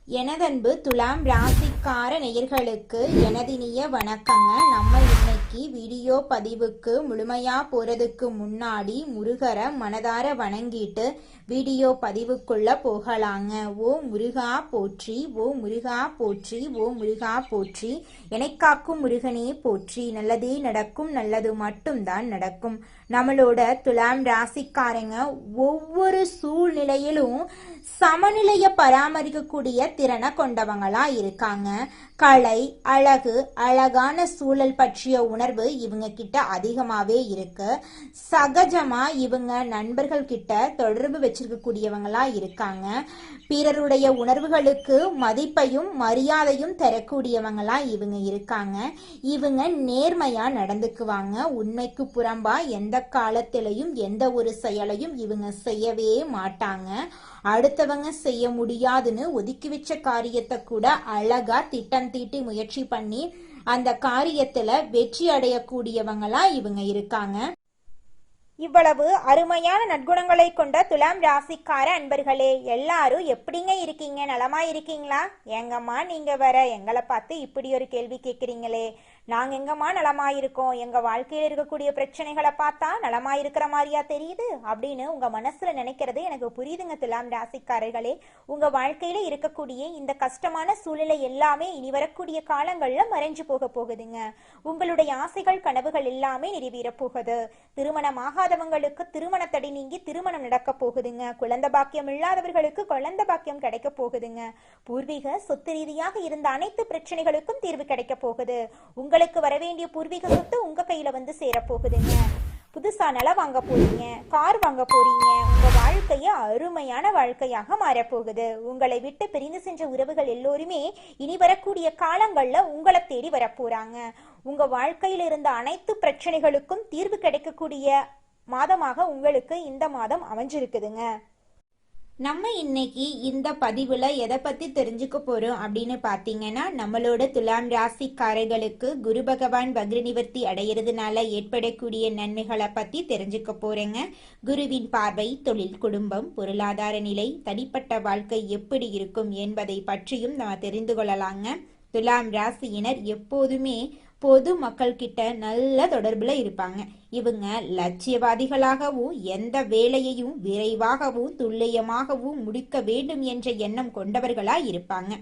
எனதன்பு துலாம் ராசிக்கார நேயர்களுக்கு எனதினிய வணக்கங்க. நம்ம இன்னைக்கு வீடியோ பதிவுக்கு முழுமையா போறதுக்கு முன்னாடி முருகரை மனதார வணங்கிட்டு வீடியோ பதிவுக்குள்ள போகலாங்க. ஓ முருகா போற்றி, ஓ முருகா போற்றி, ஓ முருகா போற்றி, எனைக்காக்கும் முருகனே போற்றி. நல்லதே நடக்கும், நல்லது மட்டும்தான் நடக்கும். நம்மளோட துலாம் ராசிக்காரங்க ஒவ்வொரு சூழ்நிலையிலும் சமநிலையை பராமரிக்கக்கூடிய திறனை கொண்டவங்களா இருக்காங்க. கலை, அழகு, அழகான சூழல் பற்றிய உணர்வு இவங்க கிட்ட அதிகமாவே இருக்கு. சகஜமா இவங்க நண்பர்கள் கிட்ட தொடர்பு வச்சிருக்கக்கூடியவங்களா இருக்காங்க. பிறருடைய உணர்வுகளுக்கு மதிப்பையும் மரியாதையும் தரக்கூடியவங்களா இவங்க இருக்காங்க. இவங்க நேர்மையா நடந்துக்குவாங்க. உண்மைக்கு புறம்பா எந்த காலத்திலையும் எந்த ஒரு செயலையும் இவங்க செய்யவே மாட்டாங்க. அடுத்தவங்க செய்ய முடியாதுன்னு ஒதுக்கி வச்ச காரியத்தை கூட அழகா திட்டம் தீட்டி முயற்சி பண்ணி அந்த காரியத்துல வெற்றி அடையக்கூடியவங்களா இவங்க இருக்காங்க. இவ்வளவு அருமையான நற்குணங்களை கொண்ட துலாம் ராசிக்கார அன்பர்களே, எல்லாரும் எப்படிங்க இருக்கீங்க? நலமா இருக்கீங்களா? எங்கம்மா நீங்க வர எங்களை பார்த்து இப்படி ஒரு கேள்வி கேட்குறீங்களே? நாங்க எங்கம்மா நலமா இருக்கோம், எங்க வாழ்க்கையில இருக்கக்கூடிய பிரச்சனைகளை பார்த்தா நலமா இருக்கிற மாதிரியா தெரியுது அப்படின்னு உங்க மனசுல நினைக்கிறது எனக்கு புரியுதுங்க. துலாம் ராசிக்காரர்களே, உங்க வாழ்க்கையில இருக்கக்கூடிய இந்த கஷ்டமான சூழ்நிலை எல்லாமே இனி வரக்கூடிய காலங்கள்ல மறைஞ்சு போக போகுதுங்க. உங்களுடைய ஆசைகள் கனவுகள் எல்லாமே நிறைவேற போகுது. திருமணமாகாதவங்களுக்கு திருமண தடை நீங்கி திருமணம் நடக்க போகுதுங்க. குழந்தை பாக்கியம் இல்லாதவர்களுக்கு குழந்தை பாக்கியம் கிடைக்க போகுதுங்க. பூர்வீக சொத்து ரீதியாக இருந்த அனைத்து பிரச்சனைகளுக்கும் தீர்வு கிடைக்க போகுது. உங்களுக்கு வர வேண்டிய பூர்வீக சொத்து உங்க கையில வந்து சேர போகுதுங்க. புதுசா நிலம் வாங்க போறீங்க, கார் வாங்க போறீங்க. உங்க வாழ்க்கைய அருமையான வாழ்க்கையாக மாறப்போகுது. உங்களை விட்டு பிரிந்து சென்ற உறவுகள் எல்லோருமே இனி வரக்கூடிய காலங்கள்ல உங்களை தேடி வரப்போறாங்க. உங்க வாழ்க்கையில இருந்த அனைத்து பிரச்சனைகளுக்கும் தீர்வு கிடைக்கக்கூடிய மாதமாக உங்களுக்கு இந்த மாதம் அமைஞ்சிருக்குதுங்க. நம்ம இன்னைக்கு இந்த பதிவுல எதை பத்தி தெரிஞ்சுக்க போறோம் அப்படின்னு பாத்தீங்கன்னா, நம்மளோட துலாம் ராசிக்காரர்களுக்கு குரு பகவான் வக்ர நிவர்த்தி அடையிறதுனால ஏற்படக்கூடிய நன்மைகளை பத்தி தெரிஞ்சுக்க போறேங்க. குருவின் பார்வை தொழில், குடும்பம், பொருளாதார நிலை, தனிப்பட்ட வாழ்க்கை எப்படி இருக்கும் என்பதை பற்றியும் நம்ம தெரிந்து கொள்ளலாங்க. துலாம் ராசியினர் எப்போதுமே பொது மக்கள் கிட்ட நல்ல தொடர்புல இருப்பாங்க. இவங்க லட்சியவாதிகளாகவும் எந்த வேலையையும் விரைவாகவும் துல்லியமாகவும் முடிக்க வேண்டும் என்ற எண்ணம் கொண்டவர்களா இருப்பாங்க.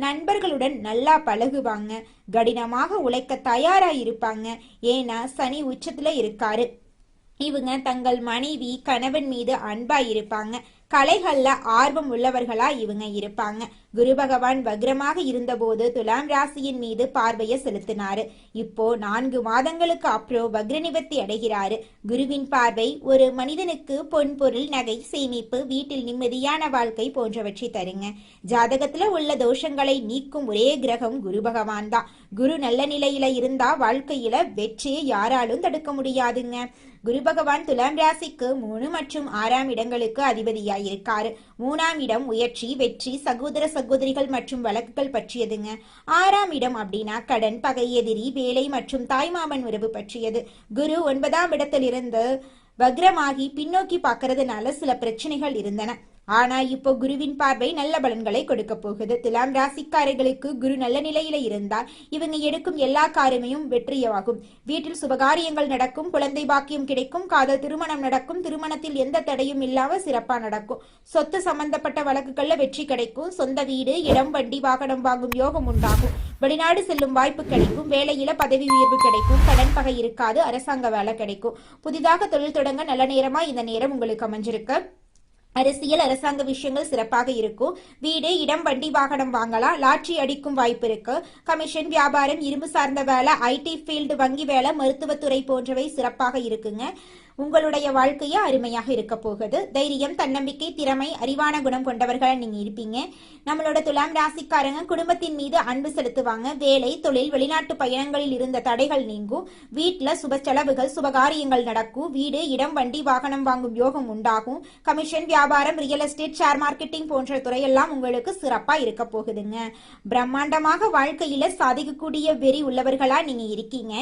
நண்பர்களுடன் நல்லா பழகுவாங்க. கடினமாக உழைக்க தயாரா இருப்பாங்க. ஏன்னா சனி உச்சத்துல இருக்காரு. இவங்க தங்கள் மனைவி கணவன் மீது அன்பா இருப்பாங்க. கலைகள்ல ஆர்வம் உள்ளவர்களா இவங்க இருப்பாங்க. குரு பகவான் வக்ரமாக இருந்தபோது துலாம் ராசியின் மீது பார்வையை செலுத்தினாரு. இப்போ 4 மாதங்களுக்கு அப்புறம் வக்ர நிவர்த்தி அடைகிறாரு. குருவின் பார்வை ஒரு மனிதனுக்கு பொன், பொருள், நகை, சேமிப்பு, வீட்டில் நிம்மதியான வாழ்க்கை போன்றவற்றை தருங்க. ஜாதகத்துல உள்ள தோஷங்களை நீக்கும் ஒரே கிரகம் குரு பகவான் தான். குரு நல்ல நிலையில இருந்தா வாழ்க்கையில வெற்றியை யாராலும் தடுக்க முடியாதுங்க. குரு பகவான் துலாம் ராசிக்கு 3 மற்றும் 6ஆம் இடங்களுக்கு அதிபதியாயிருக்காரு. 3ஆம் இடம் உயர்ச்சி, வெற்றி, சகோதர சகோதரிகள் மற்றும் வழக்குகள் பற்றியதுங்க. 6ஆம் இடம் அப்படின்னா கடன், பகை, எதிரி, வேலை மற்றும் தாய்மாமன் உறவு பற்றியது. குரு 9ஆம் இடத்திலிருந்து வக்ரமாகி பின்னோக்கி பார்க்கறதுனால சில பிரச்சனைகள் இருந்தன. ஆனா இப்போ குருவின் பார்வை நல்ல பலன்களை கொடுக்க போகுது. துலாம் ராசிக்காரர்களுக்கு குரு நல்ல நிலையில இருந்தால் இவங்க எடுக்கும் எல்லா காரியமும் வெற்றியாகும். வீட்டில் சுபகாரியங்கள் நடக்கும், குழந்தை பாக்கியம் கிடைக்கும், காதல் திருமணம் நடக்கும், திருமணத்தில் எந்த தடையும் இல்லாம சிறப்பா நடக்கும். சொத்து சம்பந்தப்பட்ட வழக்குகள்ல வெற்றி கிடைக்கும். சொந்த வீடு, இடம், வண்டி, வாகனம் வாங்கும் யோகம் உண்டாகும். வெளிநாடு செல்லும் வாய்ப்பு கிடைக்கும். வேலையில பதவி உயர்வு கிடைக்கும். கடன் பகை இருக்காது. அரசாங்க வேலை கிடைக்கும். புதிதாக தொழில் தொடங்க நல்ல நேரமா இந்த நேரம் உங்களுக்கு அமைஞ்சிருக்கு. அரசியல், அரசாங்க விஷயங்கள் சிறப்பாக இருக்கும். வீடு, இடம், வண்டி, வாகனம் வாங்கலாம். லாட்ரி அடிக்கும் வாய்ப்பு இருக்கு. கமிஷன், வியாபாரம், இரும்பு சார்ந்த வேலை, ஐடி ஃபீல்டு, வங்கி வேலை, மருத்துவத்துறை போன்றவை சிறப்பாக இருக்குங்க. உங்களுடைய வாழ்க்கைய அருமையாக இருக்க போகுது. தைரியம், தன்னம்பிக்கை, திறமை, அறிவான குணம் கொண்டவர்களா நீங்க இருப்பீங்க. நம்மளோட துலாம் ராசிக்காரங்க குடும்பத்தின் மீது அன்பு செலுத்துவாங்க. வேலை, தொழில், வெளிநாட்டு பயணங்களில் இருந்த தடைகள் நீங்கும். வீட்டுல சுப செலவுகள், சுபகாரியங்கள் நடக்கும். வீடு, இடம், வண்டி, வாகனம் வாங்கும் யோகம் உண்டாகும். கமிஷன், வியாபாரம், ரியல் எஸ்டேட், ஷேர் மார்க்கெட்டிங் போன்ற துறையெல்லாம் உங்களுக்கு சிறப்பா இருக்க போகுதுங்க. பிரம்மாண்டமாக வாழ்க்கையில சாதிக்கக்கூடிய வெறி உள்ளவர்களா நீங்க இருக்கீங்க.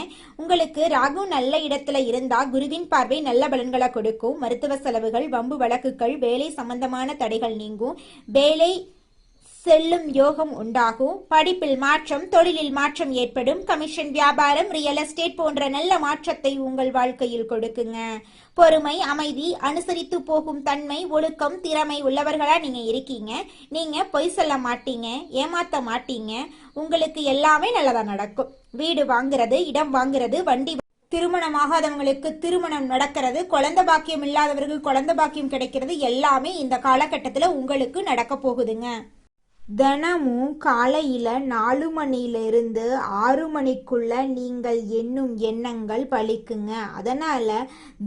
உங்களுக்கு ராகு நல்ல இடத்துல இருந்தா குருவின் பார்வை நல்ல பலன்களை கொடுக்கும். மருத்துவ செலவுகள், வம்பு வழக்குகள், வேலை சம்பந்தமான தடைகள் நீங்கும். வேலை செல்லும் யோகம் உண்டாகும். படிப்பில் மாற்றம், தொழிலில் மாற்றம் ஏற்படும். கமிஷன், வியாபாரம், ரியல் எஸ்டேட் போன்ற நல்ல மாற்றத்தை உங்கள் வாழ்க்கையில் கொடுக்குங்க. பொறுமை, அமைதி, அனுசரித்து போகும் தன்மை, ஒழுக்கம், திறமை உள்ளவர்களா நீங்க இருக்கீங்க. நீங்க பொய் சொல்ல மாட்டீங்க, ஏமாத்த மாட்டீங்க. உங்களுக்கு எல்லாமே நல்லதா நடக்கும். வீடு வாங்குறது, இடம் வாங்குறது, வண்டி, திருமணமாகாதவங்களுக்கு திருமணம் நடக்கிறது, குழந்தை பாக்கியம் இல்லாதவர்கள் குழந்தை பாக்கியம் கிடைக்கிறது, எல்லாமே இந்த காலகட்டத்தில் உங்களுக்கு நடக்க போகுதுங்க. தினமும் காலையில் 4 மணியிலிருந்து 6 மணிக்குள்ள நீங்கள் எண்ணும் எண்ணங்கள் பலிக்குங்க. அதனால்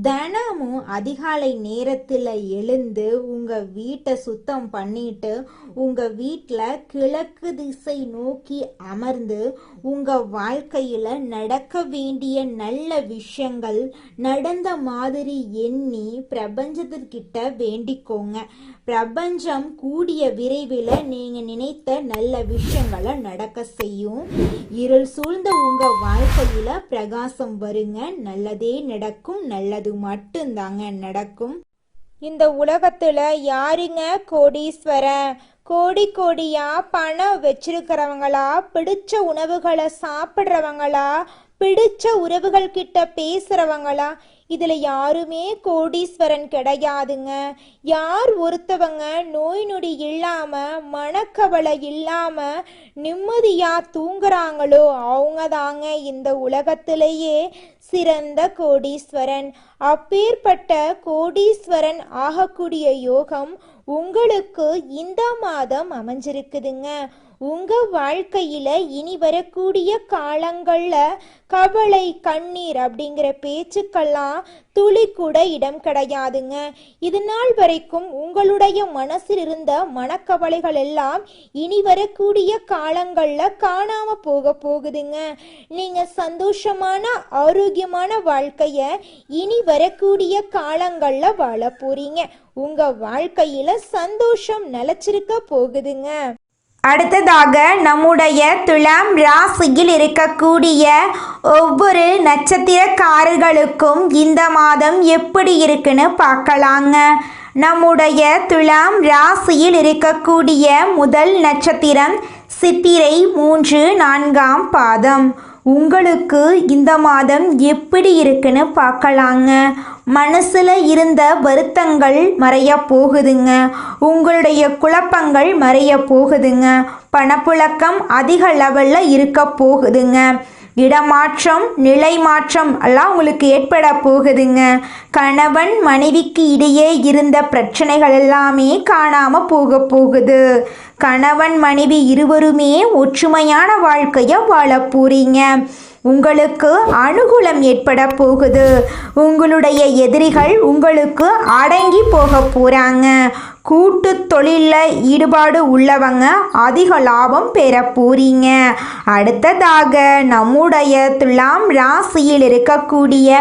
தினமும் அதிகாலை நேரத்தில் எழுந்து உங்கள் வீட்டை சுத்தம் பண்ணிட்டு உங்கள் வீட்டில் கிழக்கு திசை நோக்கி அமர்ந்து உங்கள் வாழ்க்கையில் நடக்க வேண்டிய நல்ல விஷயங்கள் நடந்த மாதிரி எண்ணி பிரபஞ்சத்திற்கிட்ட வேண்டிக்கோங்க. பிரபஞ்சம் கூடிய விரைவில் நீங்கள் நினைத்த நல்ல விஷயங்களை நடக்க செய்யும். இருள் சூழ்ந்த உங்க வாழ்க்கையில பிரகாசம் வருங்க. நல்லதே நடக்கும். நல்லது மட்டும்தாங்க நடக்கும். இந்த உலகத்துல யாருங்க கோடீஸ்வரன்? கோடி கோடியா பணம் வச்சிருக்கிறவங்களா, பிடிச்ச உணவுகளை சாப்பிட்றவங்களா, பிடிச்ச உறவுகள் கிட்ட பேசுறவங்களா? இதுல யாருமே கோடீஸ்வரன் கிடையாதுங்க. யார் ஒருத்தவங்க நோய் நொடி இல்லாம, மனக்கவலை இல்லாம நிம்மதியா தூங்குறாங்களோ அவங்க தாங்க இந்த உலகத்திலேயே சிறந்த கோடீஸ்வரன். அப்பேற்பட்ட கோடீஸ்வரன் ஆகக்கூடிய யோகம் உங்களுக்கு இந்த மாதம் அமைஞ்சிருக்குதுங்க. உங்க வாழ்க்கையில இனி வரக்கூடிய காலங்கள்ல கவலை, கண்ணீர் அப்படிங்கிற பேச்சுக்கெல்லாம் துளி கூட இடம் கிடையாதுங்க. இது நாள் வரைக்கும் உங்களுடைய மனசில் இருந்த மனக்கவலைகள் எல்லாம் இனி வரக்கூடிய காலங்கள்ல காணாம போகுதுங்க. நீங்க சந்தோஷமான, ஆரோக்கியமான வாழ்க்கைய இனி வரக்கூடிய காலங்கள்ல வாழ போறீங்க. உங்க வாழ்க்கையில சந்தோஷம் நிலைச்சிருக்க போகுதுங்க. அடுத்ததாக நம்முடைய துலாம் ராசியில் இருக்கக்கூடிய ஒவ்வொரு நட்சத்திரக்காரர்களுக்கும் இந்த மாதம் எப்படி இருக்குன்னு பார்க்கலாங்க. நம்முடைய துலாம் ராசியில் இருக்கக்கூடிய முதல் நட்சத்திரம் சித்திரை 3, 4ஆம் பாதம். உங்களுக்கு இந்த மாதம் எப்படி இருக்குன்னு பார்க்கலாங்க. மனசில் இருந்த வருத்தங்கள் மறைய போகுதுங்க. உங்களுடைய குழப்பங்கள் மறைய போகுதுங்க. பணப்புழக்கம் அதிக லெவலில் இருக்க போகுதுங்க. இடமாற்றம், நிலை மாற்றம் எல்லாம் உங்களுக்கு ஏற்பட போகுதுங்க. கணவன் மனைவிக்கு இடையே இருந்த பிரச்சனைகள் எல்லாமே காணாமல் போகுது. கணவன் மனைவி இருவருமே ஒற்றுமையான வாழ்க்கையை வாழ போறீங்க. உங்களுக்கு அனுகூலம் ஏற்பட போகுது. உங்களுடைய எதிரிகள் உங்களுக்கு அடங்கி போக போகிறாங்க. கூட்டு தொழிலில் ஈடுபாடு உள்ளவங்க அதிக லாபம் பெற போறீங்க. அடுத்ததாக நம்முடைய துலாம் ராசியில் இருக்கக்கூடிய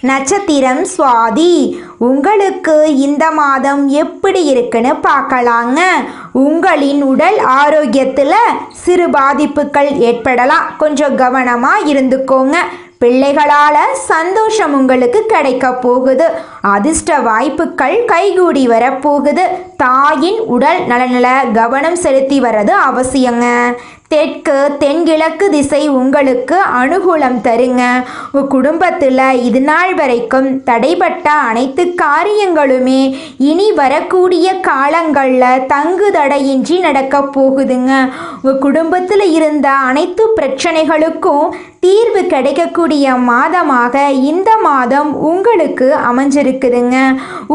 நட்சத்திரம் சுவாதி. உங்களுக்கு இந்த மாதம் எப்படி இருக்குன்னு பார்க்கலாங்க. உங்களின் உடல் ஆரோக்கியத்தில் சிறு பாதிப்புகள் ஏற்படலாம். கொஞ்சம் கவனமாக இருந்துக்கோங்க. பிள்ளைகளால் சந்தோஷம் உங்களுக்கு கிடைக்க போகுது. அதிர்ஷ்ட வாய்ப்புகள் கைகூடி வரப்போகுது. தாயின் உடல் நலனில் கவனம் செலுத்தி வர்றது அவசியங்க. தெற்கு, தென்கிழக்கு திசை உங்களுக்கு அனுகூலம் தருங்க. உங்கள் குடும்பத்தில் இது நாள் வரைக்கும் தடைப்பட்ட அனைத்து காரியங்களுமே இனி வரக்கூடிய காலங்களில் தங்கு தடையின்றி நடக்க போகுதுங்க. உங்கள் குடும்பத்தில் இருந்த அனைத்து பிரச்சனைகளுக்கும் தீர்வு கிடைக்கக்கூடிய மாதமாக இந்த மாதம் உங்களுக்கு அமைஞ்சிருக்குதுங்க.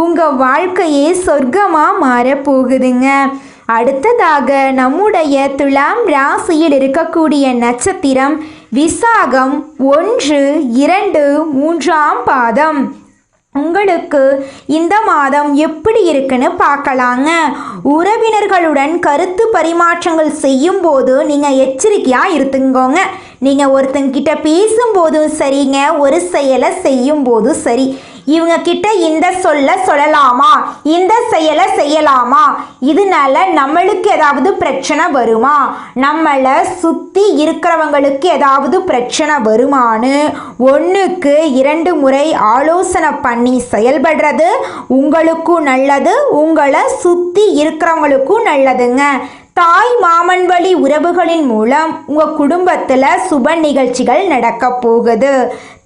உங்கள் வாழ்க்கையே சொர்க்கமாக மாறப்போகுதுங்க. அடுத்ததாக நம்முடைய துலாம் ராசியில் இருக்கக்கூடிய நட்சத்திரம் விசாகம் 1, 2, 3ஆம் பாதம். உங்களுக்கு இந்த மாதம் எப்படி இருக்குன்னு பார்க்கலாங்க. உறவினர்களுடன் கருத்து பரிமாற்றங்கள் செய்யும் போது நீங்கள் எச்சரிக்கையாக இருந்துங்கோங்க. நீங்கள் ஒருத்தங்கிட்ட பேசும்போதும் சரிங்க, ஒரு செயலை செய்யும் போதும் சரி, இவங்க கிட்ட இந்த சொல்லலாமா, இந்த செயலை செய்யலாமா, இதனால நம்மளுக்கு ஏதாவது பிரச்சனை வருமா, நம்மளை சுற்றி இருக்கிறவங்களுக்கு ஏதாவது பிரச்சனை வருமானு 1க்கு 2 முறை ஆலோசனை பண்ணி செயல்படுறது உங்களுக்கும் நல்லது, உங்களை சுற்றி இருக்கிறவங்களுக்கும் நல்லதுங்க. தாய் மாமன் வழி உறவுகளின் மூலம் உங்கள் குடும்பத்தில் சுப நிகழ்ச்சிகள் நடக்க போகுது.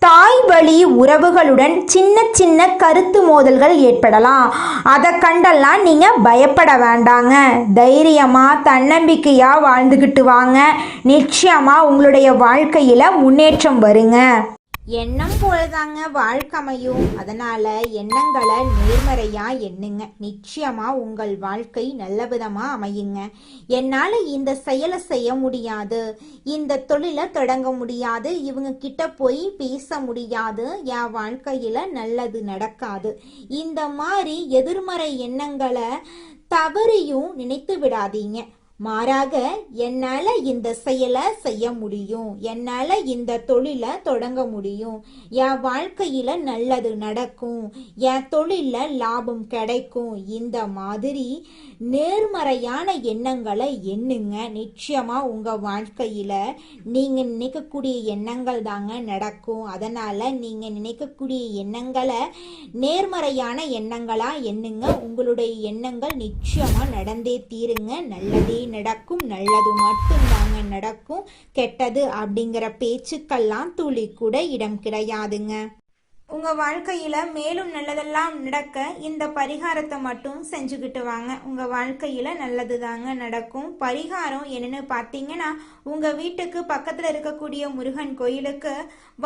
தாய் வழி உறவுகளுடன் சின்ன சின்ன கருத்து மோதல்கள் ஏற்படலாம். அதை கண்டெல்லாம் நீங்கள் பயப்பட வேண்டாங்க. தைரியமாக தன்னம்பிக்கையாக வாழ்ந்துக்கிட்டு வாங்க. நிச்சயமாக உங்களுடைய வாழ்க்கையில் முன்னேற்றம் வருங்க. எண்ணம் போலதாங்க வாழ்க்கை அமையும். அதனால எண்ணங்களை நேர்மறையா எண்ணுங்க. நிச்சயமா உங்கள் வாழ்க்கை நல்ல விதமா அமையுங்க. என்னால இந்த செயலை செய்ய முடியாது, இந்த தொழிலை தொடங்க முடியாது, இவங்க கிட்ட போய் பேச முடியாது, என் வாழ்க்கையில நல்லது நடக்காது, இந்த மாதிரி எதிர்மறை எண்ணங்களை தவறியும் நினைத்து விடாதீங்க. மாறாக என்னால் இந்த செயலை செய்ய முடியும், என்னால் இந்த தொழிலை தொடங்க முடியும், என் வாழ்க்கையில் நல்லது நடக்கும், என் தொழிலில் லாபம் கிடைக்கும், இந்த மாதிரி நேர்மறையான எண்ணங்களை எண்ணுங்க. நிச்சயமாக உங்கள் வாழ்க்கையில் நீங்கள் நினைக்கக்கூடிய எண்ணங்கள் தாங்க நடக்கும். அதனால் நீங்கள் நினைக்கக்கூடிய எண்ணங்களை நேர்மறையான எண்ணங்களாக எண்ணுங்க. உங்களுடைய எண்ணங்கள் நிச்சயமாக நடந்தே தீருங்க. நல்லதே நடக்கும், நல்லது மட்டும்தாங்க நடக்கும். கெட்டது அப்படிங்கிற பேச்சுக்கெல்லாம் துளி கூட இடம் கிடையாதுங்க. உங்க வாழ்க்கையில மேலும் நல்லதெல்லாம் நடக்க இந்த பரிகாரத்தை மட்டும் செஞ்சுக்கிட்டு வாங்க. உங்க வாழ்க்கையில நல்லது தாங்க நடக்கும். பரிகாரம் என்னன்னு பார்த்தீங்கன்னா, உங்க வீட்டுக்கு பக்கத்துல இருக்கக்கூடிய முருகன் கோயிலுக்கு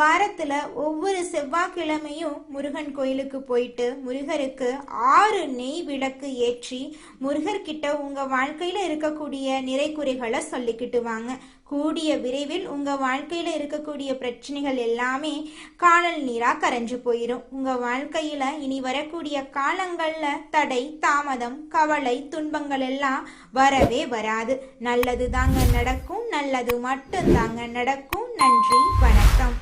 வாரத்துல ஒவ்வொரு செவ்வாய்க்கிழமையும் முருகன் கோயிலுக்கு போயிட்டு முருகருக்கு 6 நெய் விளக்கு ஏற்றி முருகர்கிட்ட உங்க வாழ்க்கையில இருக்கக்கூடிய நிறைகுறைகளை சொல்லிக்கிட்டு வாங்க. கூடிய விரைவில் உங்க வாழ்க்கையில இருக்கக்கூடிய பிரச்சனைகள் எல்லாமே காணல் நீரா கரைஞ்சு போயிடும். உங்க வாழ்க்கையில இனி வரக்கூடிய காலங்கள்ல தடை, தாமதம், கவலை, துன்பங்கள் எல்லாம் வரவே வராது. நல்லது தாங்க நடக்கும், நல்லது மட்டும் தாங்க நடக்கும். நன்றி, வணக்கம்.